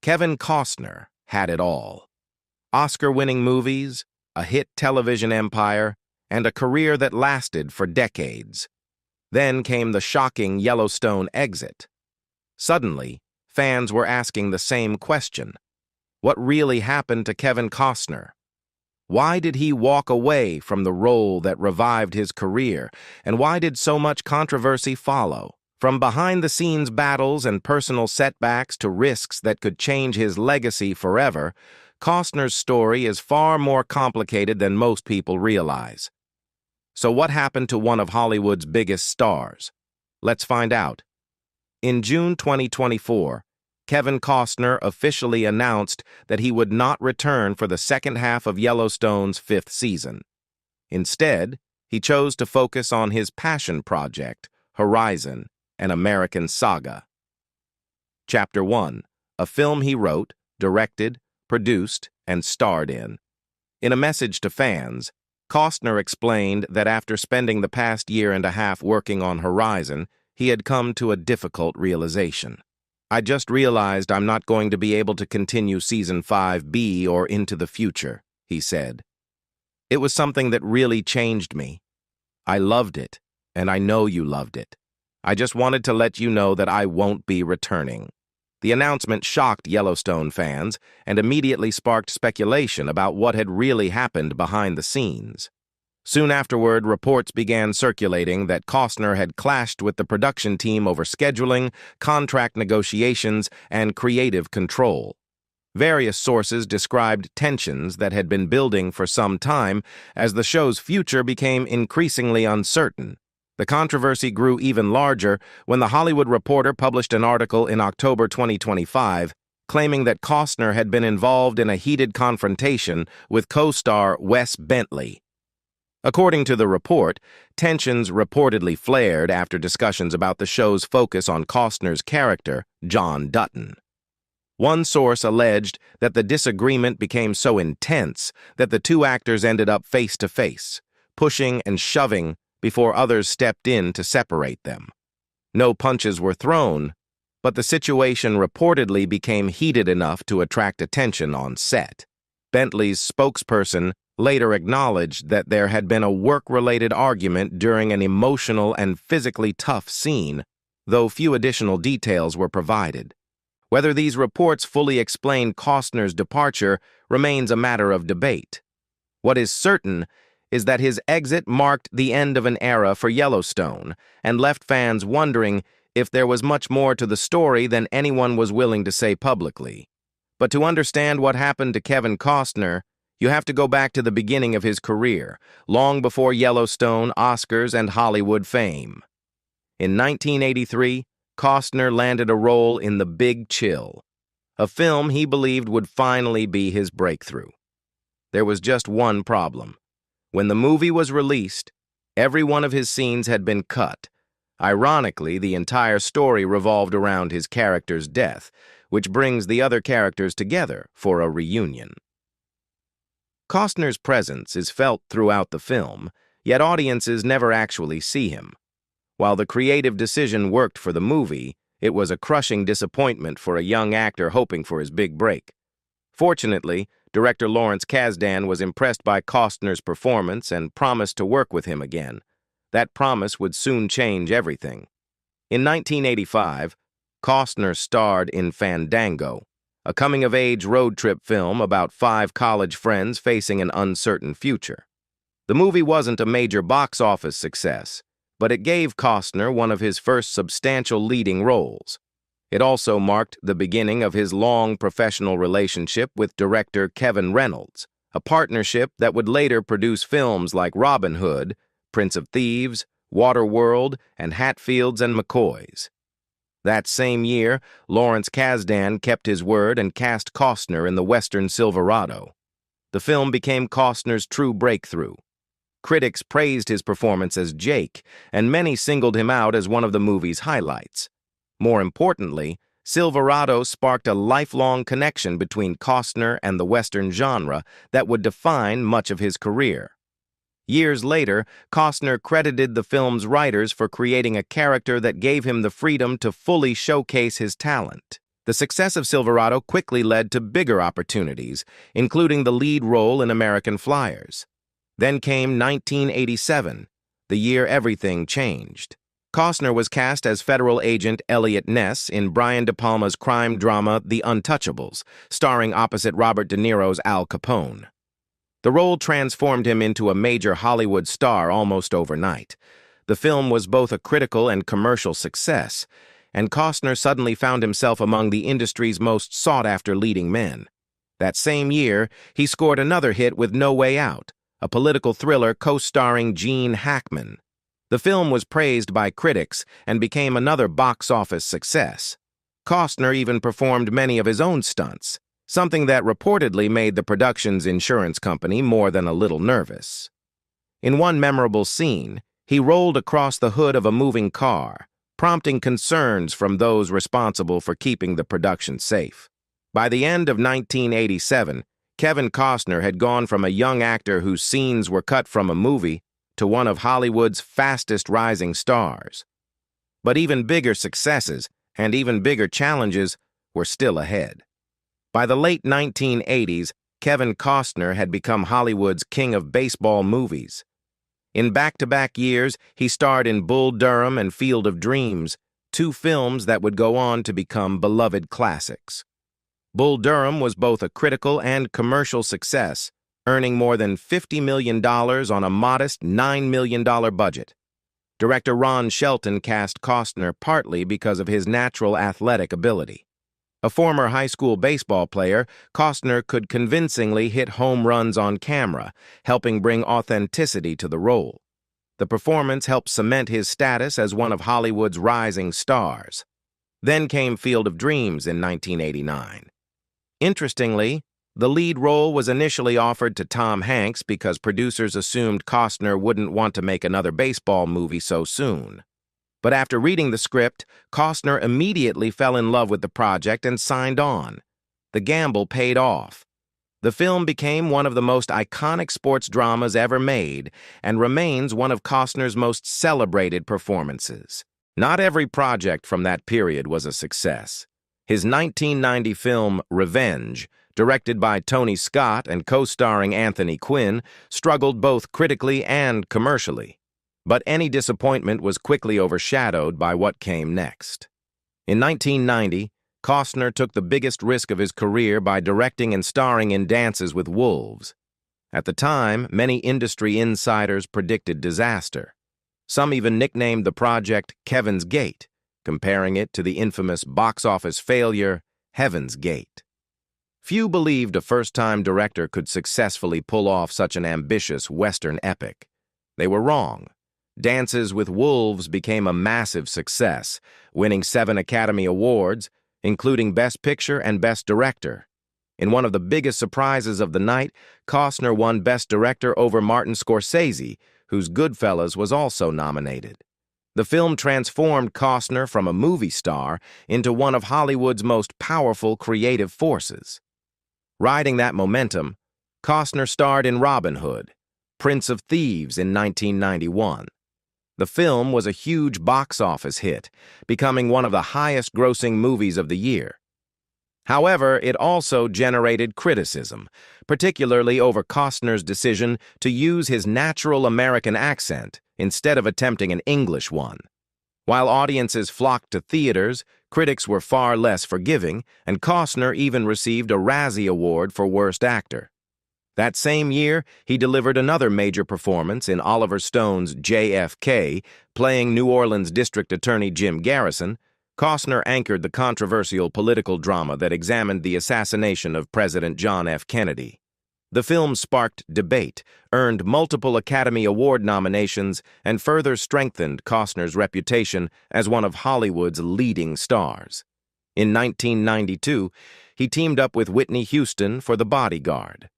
Kevin Costner had it all. Oscar-winning movies, a hit television empire, and a career that lasted for decades. Then came the shocking Yellowstone exit. Suddenly, fans were asking the same question. What really happened to Kevin Costner? Why did he walk away from the role that revived his career, and why did so much controversy follow? From behind-the-scenes battles and personal setbacks to risks that could change his legacy forever, Costner's story is far more complicated than most people realize. So what happened to one of Hollywood's biggest stars? Let's find out. In June 2024, Kevin Costner officially announced that he would not return for the second half of Yellowstone's 5th season. Instead, he chose to focus on his passion project, Horizon, an American saga. Chapter 1, a film he wrote, directed, produced, and starred in. In a message to fans, Costner explained that after spending the past year and a half working on Horizon, he had come to a difficult realization. I just realized I'm not going to be able to continue Season 5B or into the future, he said. It was something that really changed me. I loved it, and I know you loved it. I just wanted to let you know that I won't be returning. The announcement shocked Yellowstone fans and immediately sparked speculation about what had really happened behind the scenes. Soon afterward, reports began circulating that Costner had clashed with the production team over scheduling, contract negotiations, and creative control. Various sources described tensions that had been building for some time as the show's future became increasingly uncertain. The controversy grew even larger when The Hollywood Reporter published an article in October 2025 claiming that Costner had been involved in a heated confrontation with co-star Wes Bentley. According to the report, tensions reportedly flared after discussions about the show's focus on Costner's character, John Dutton. One source alleged that the disagreement became so intense that the two actors ended up face-to-face, pushing and shoving before others stepped in to separate them. No punches were thrown, but the situation reportedly became heated enough to attract attention on set. Bentley's spokesperson later acknowledged that there had been a work-related argument during an emotional and physically tough scene, though few additional details were provided. Whether these reports fully explain Costner's departure remains a matter of debate. What is certain is that his exit marked the end of an era for Yellowstone and left fans wondering if there was much more to the story than anyone was willing to say publicly. But to understand what happened to Kevin Costner, you have to go back to the beginning of his career, long before Yellowstone, Oscars, and Hollywood fame. In 1983, Costner landed a role in The Big Chill, a film he believed would finally be his breakthrough. There was just one problem. When the movie was released, every one of his scenes had been cut. Ironically, the entire story revolved around his character's death, which brings the other characters together for a reunion. Costner's presence is felt throughout the film, yet audiences never actually see him. While the creative decision worked for the movie, it was a crushing disappointment for a young actor hoping for his big break. Fortunately, director Lawrence Kasdan was impressed by Costner's performance and promised to work with him again. That promise would soon change everything. In 1985, Costner starred in Fandango, a coming-of-age road trip film about 5 college friends facing an uncertain future. The movie wasn't a major box office success, but it gave Costner one of his first substantial leading roles. It also marked the beginning of his long professional relationship with director Kevin Reynolds, a partnership that would later produce films like Robin Hood, Prince of Thieves, Waterworld, and Hatfields and McCoys. That same year, Lawrence Kasdan kept his word and cast Costner in the Western Silverado. The film became Costner's true breakthrough. Critics praised his performance as Jake, and many singled him out as one of the movie's highlights. More importantly, Silverado sparked a lifelong connection between Costner and the Western genre that would define much of his career. Years later, Costner credited the film's writers for creating a character that gave him the freedom to fully showcase his talent. The success of Silverado quickly led to bigger opportunities, including the lead role in American Flyers. Then came 1987, the year everything changed. Costner was cast as federal agent Elliot Ness in Brian De Palma's crime drama The Untouchables, starring opposite Robert De Niro's Al Capone. The role transformed him into a major Hollywood star almost overnight. The film was both a critical and commercial success, and Costner suddenly found himself among the industry's most sought-after leading men. That same year, he scored another hit with No Way Out, a political thriller co-starring Gene Hackman. The film was praised by critics and became another box office success. Costner even performed many of his own stunts, something that reportedly made the production's insurance company more than a little nervous. In one memorable scene, he rolled across the hood of a moving car, prompting concerns from those responsible for keeping the production safe. By the end of 1987, Kevin Costner had gone from a young actor whose scenes were cut from a movie to one of Hollywood's fastest rising stars. But even bigger successes and even bigger challenges were still ahead. By the late 1980s, Kevin Costner had become Hollywood's king of baseball movies. In back-to-back years, he starred in Bull Durham and Field of Dreams, two films that would go on to become beloved classics. Bull Durham was both a critical and commercial success, earning more than $50 million on a modest $9 million budget. Director Ron Shelton cast Costner partly because of his natural athletic ability. A former high school baseball player, Costner could convincingly hit home runs on camera, helping bring authenticity to the role. The performance helped cement his status as one of Hollywood's rising stars. Then came Field of Dreams in 1989. Interestingly, the lead role was initially offered to Tom Hanks because producers assumed Costner wouldn't want to make another baseball movie so soon. But after reading the script, Costner immediately fell in love with the project and signed on. The gamble paid off. The film became one of the most iconic sports dramas ever made and remains one of Costner's most celebrated performances. Not every project from that period was a success. His 1990 film, Revenge, directed by Tony Scott and co-starring Anthony Quinn, struggled both critically and commercially. But any disappointment was quickly overshadowed by what came next. In 1990, Costner took the biggest risk of his career by directing and starring in Dances with Wolves. At the time, many industry insiders predicted disaster. Some even nicknamed the project Kevin's Gate, comparing it to the infamous box office failure, Heaven's Gate. Few believed a first-time director could successfully pull off such an ambitious Western epic. They were wrong. Dances with Wolves became a massive success, winning 7 Academy Awards, including Best Picture and Best Director. In one of the biggest surprises of the night, Costner won Best Director over Martin Scorsese, whose Goodfellas was also nominated. The film transformed Costner from a movie star into one of Hollywood's most powerful creative forces. Riding that momentum, Costner starred in Robin Hood, Prince of Thieves in 1991. The film was a huge box office hit, becoming one of the highest-grossing movies of the year. However, it also generated criticism, particularly over Costner's decision to use his natural American accent instead of attempting an English one. While audiences flocked to theaters, critics were far less forgiving, and Costner even received a Razzie Award for Worst Actor. That same year, he delivered another major performance in Oliver Stone's JFK, playing New Orleans District Attorney Jim Garrison. Costner anchored the controversial political drama that examined the assassination of President John F. Kennedy. The film sparked debate, earned multiple Academy Award nominations, and further strengthened Costner's reputation as one of Hollywood's leading stars. In 1992, he teamed up with Whitney Houston for The Bodyguard.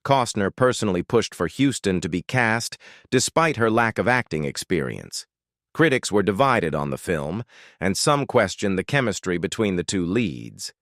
Costner personally pushed for Houston to be cast despite her lack of acting experience. Critics were divided on the film, and some questioned the chemistry between the two leads.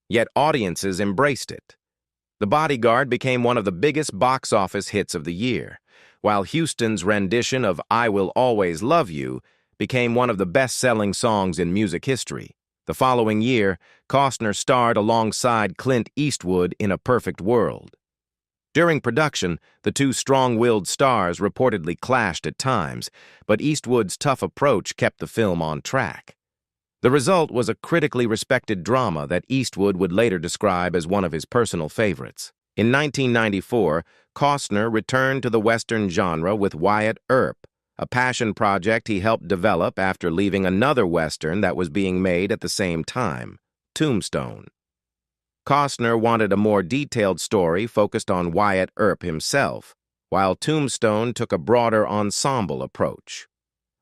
Yet audiences embraced it. The Bodyguard became one of the biggest box office hits of the year, while Houston's rendition of I Will Always Love You became one of the best-selling songs in music history. The following year, Costner starred alongside Clint Eastwood in A Perfect World. During production, the two strong-willed stars reportedly clashed at times, but Eastwood's tough approach kept the film on track. The result was a critically respected drama that Eastwood would later describe as one of his personal favorites. In 1994, Costner returned to the Western genre with Wyatt Earp, a passion project he helped develop after leaving another Western that was being made at the same time, Tombstone. Costner wanted a more detailed story focused on Wyatt Earp himself, while Tombstone took a broader ensemble approach.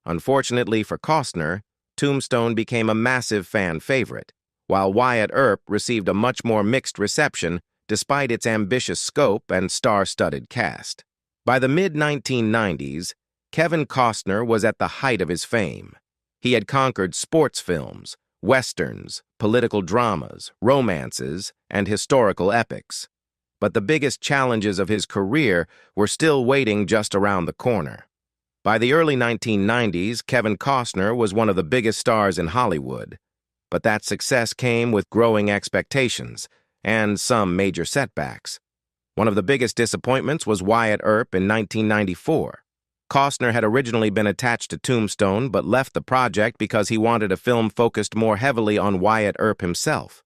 Unfortunately for Costner, Tombstone became a massive fan favorite, while Wyatt Earp received a much more mixed reception despite its ambitious scope and star-studded cast. By the mid-1990s, Kevin Costner was at the height of his fame. He had conquered sports films, westerns, political dramas, romances, and historical epics. But the biggest challenges of his career were still waiting just around the corner. By the early 1990s, Kevin Costner was one of the biggest stars in Hollywood. But that success came with growing expectations and some major setbacks. One of the biggest disappointments was Wyatt Earp in 1994. Costner had originally been attached to Tombstone but left the project because he wanted a film focused more heavily on Wyatt Earp himself.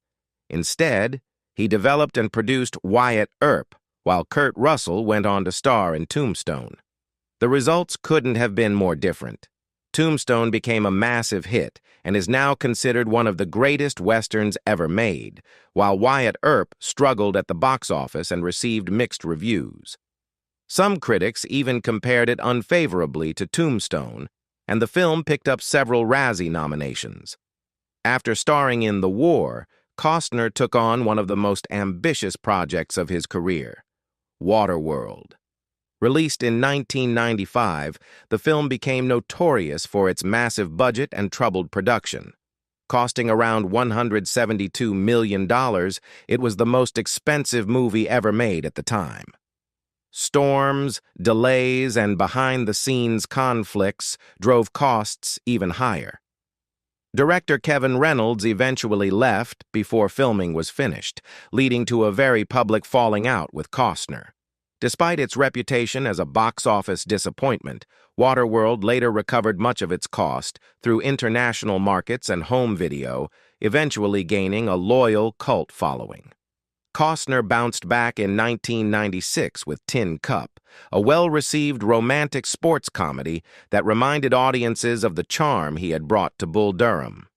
Instead, he developed and produced Wyatt Earp, while Kurt Russell went on to star in Tombstone. The results couldn't have been more different. Tombstone became a massive hit and is now considered one of the greatest westerns ever made, while Wyatt Earp struggled at the box office and received mixed reviews. Some critics even compared it unfavorably to Tombstone, and the film picked up several Razzie nominations. After starring in The War, Costner took on one of the most ambitious projects of his career, Waterworld. Released in 1995, the film became notorious for its massive budget and troubled production. Costing around $172 million, it was the most expensive movie ever made at the time. Storms, delays, and behind-the-scenes conflicts drove costs even higher. Director Kevin Reynolds eventually left before filming was finished, leading to a very public falling out with Costner. Despite its reputation as a box office disappointment, Waterworld later recovered much of its cost through international markets and home video, eventually gaining a loyal cult following. Costner bounced back in 1996 with Tin Cup, a well-received romantic sports comedy that reminded audiences of the charm he had brought to Bull Durham.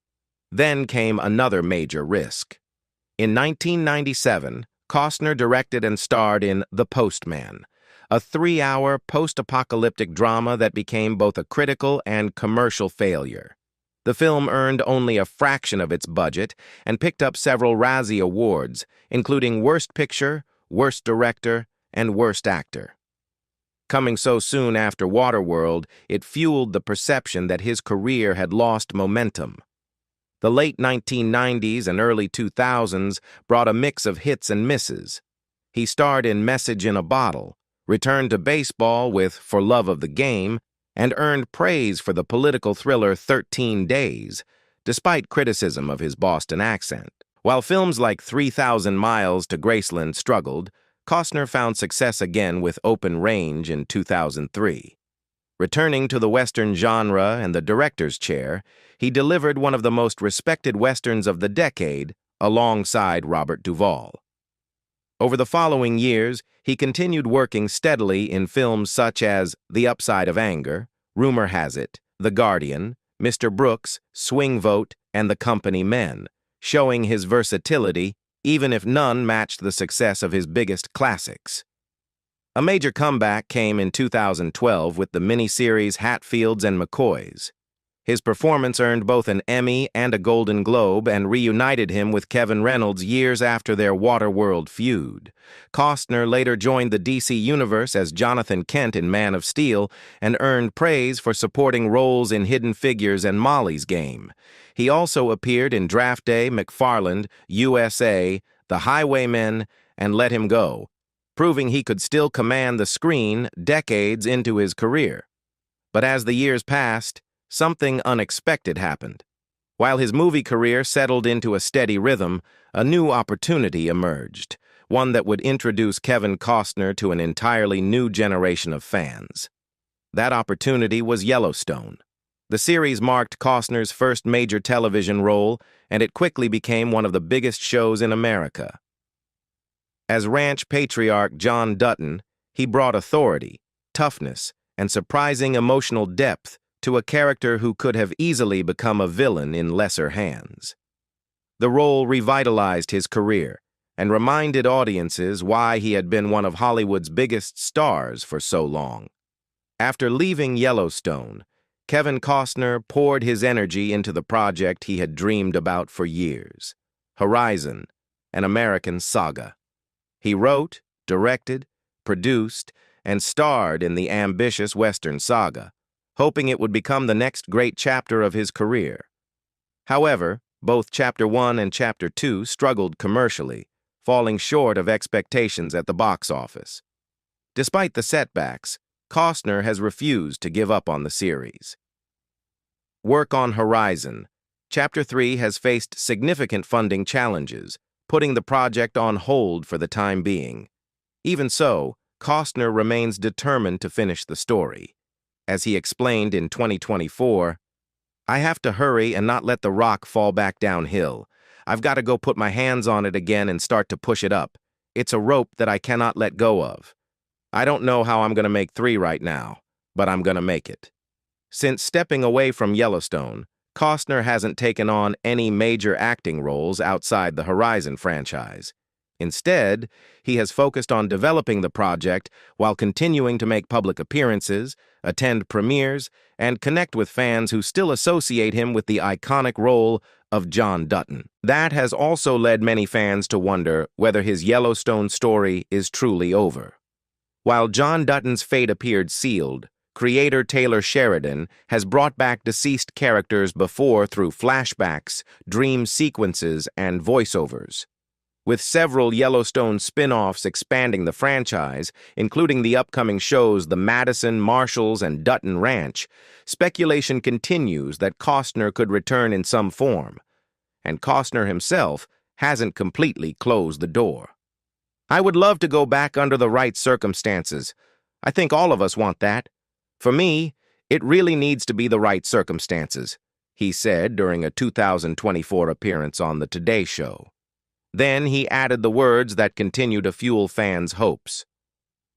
Then came another major risk. In 1997, Costner directed and starred in The Postman, a 3-hour post-apocalyptic drama that became both a critical and commercial failure. The film earned only a fraction of its budget and picked up several Razzie Awards, including Worst Picture, Worst Director, and Worst Actor. Coming so soon after Waterworld, it fueled the perception that his career had lost momentum. The late 1990s and early 2000s brought a mix of hits and misses. He starred in Message in a Bottle, returned to baseball with For Love of the Game, and earned praise for the political thriller 13 Days, despite criticism of his Boston accent. While films like 3,000 Miles to Graceland struggled, Costner found success again with Open Range in 2003. Returning to the Western genre and the director's chair, he delivered one of the most respected Westerns of the decade alongside Robert Duvall. Over the following years, he continued working steadily in films such as The Upside of Anger, Rumor Has It, The Guardian, Mr. Brooks, Swing Vote, and The Company Men, showing his versatility even if none matched the success of his biggest classics. A major comeback came in 2012 with the miniseries Hatfields and McCoys. His performance earned both an Emmy and a Golden Globe and reunited him with Kevin Reynolds years after their Waterworld feud. Costner later joined the DC Universe as Jonathan Kent in Man of Steel and earned praise for supporting roles in Hidden Figures and Molly's Game. He also appeared in Draft Day, McFarland, USA, The Highwaymen, and Let Him Go, proving he could still command the screen decades into his career. But as the years passed, something unexpected happened. While his movie career settled into a steady rhythm, a new opportunity emerged, one that would introduce Kevin Costner to an entirely new generation of fans. That opportunity was Yellowstone. The series marked Costner's first major television role, and it quickly became one of the biggest shows in America. As ranch patriarch John Dutton, he brought authority, toughness, and surprising emotional depth to a character who could have easily become a villain in lesser hands. The role revitalized his career and reminded audiences why he had been one of Hollywood's biggest stars for so long. After leaving Yellowstone, Kevin Costner poured his energy into the project he had dreamed about for years, Horizon, an American saga. He wrote, directed, produced, and starred in the ambitious Western saga, hoping it would become the next great chapter of his career. However, both Chapter 1 and Chapter 2 struggled commercially, falling short of expectations at the box office. Despite the setbacks, Costner has refused to give up on the series. Work on Horizon. Chapter 3 has faced significant funding challenges, putting the project on hold for the time being. Even so, Costner remains determined to finish the story. As he explained in 2024, "I have to hurry and not let the rock fall back downhill. I've got to go put my hands on it again and start to push it up. It's a rope that I cannot let go of. I don't know how I'm going to make 3 right now, but I'm going to make it." Since stepping away from Yellowstone, Costner hasn't taken on any major acting roles outside the Horizon franchise. Instead, he has focused on developing the project while continuing to make public appearances, attend premieres, and connect with fans who still associate him with the iconic role of John Dutton. That has also led many fans to wonder whether his Yellowstone story is truly over. While John Dutton's fate appeared sealed, creator Taylor Sheridan has brought back deceased characters before through flashbacks, dream sequences, and voiceovers. With several Yellowstone spin-offs expanding the franchise, including the upcoming shows The Madison, Marshalls, and Dutton Ranch, speculation continues that Costner could return in some form, and Costner himself hasn't completely closed the door. "I would love to go back under the right circumstances. I think all of us want that. For me, it really needs to be the right circumstances," he said during a 2024 appearance on The Today Show. Then he added the words that continue to fuel fans' hopes.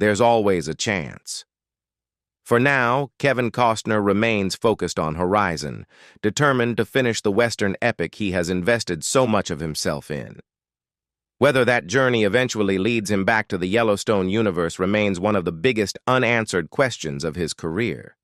"There's always a chance." For now, Kevin Costner remains focused on Horizon, determined to finish the Western epic he has invested so much of himself in. Whether that journey eventually leads him back to the Yellowstone universe remains one of the biggest unanswered questions of his career.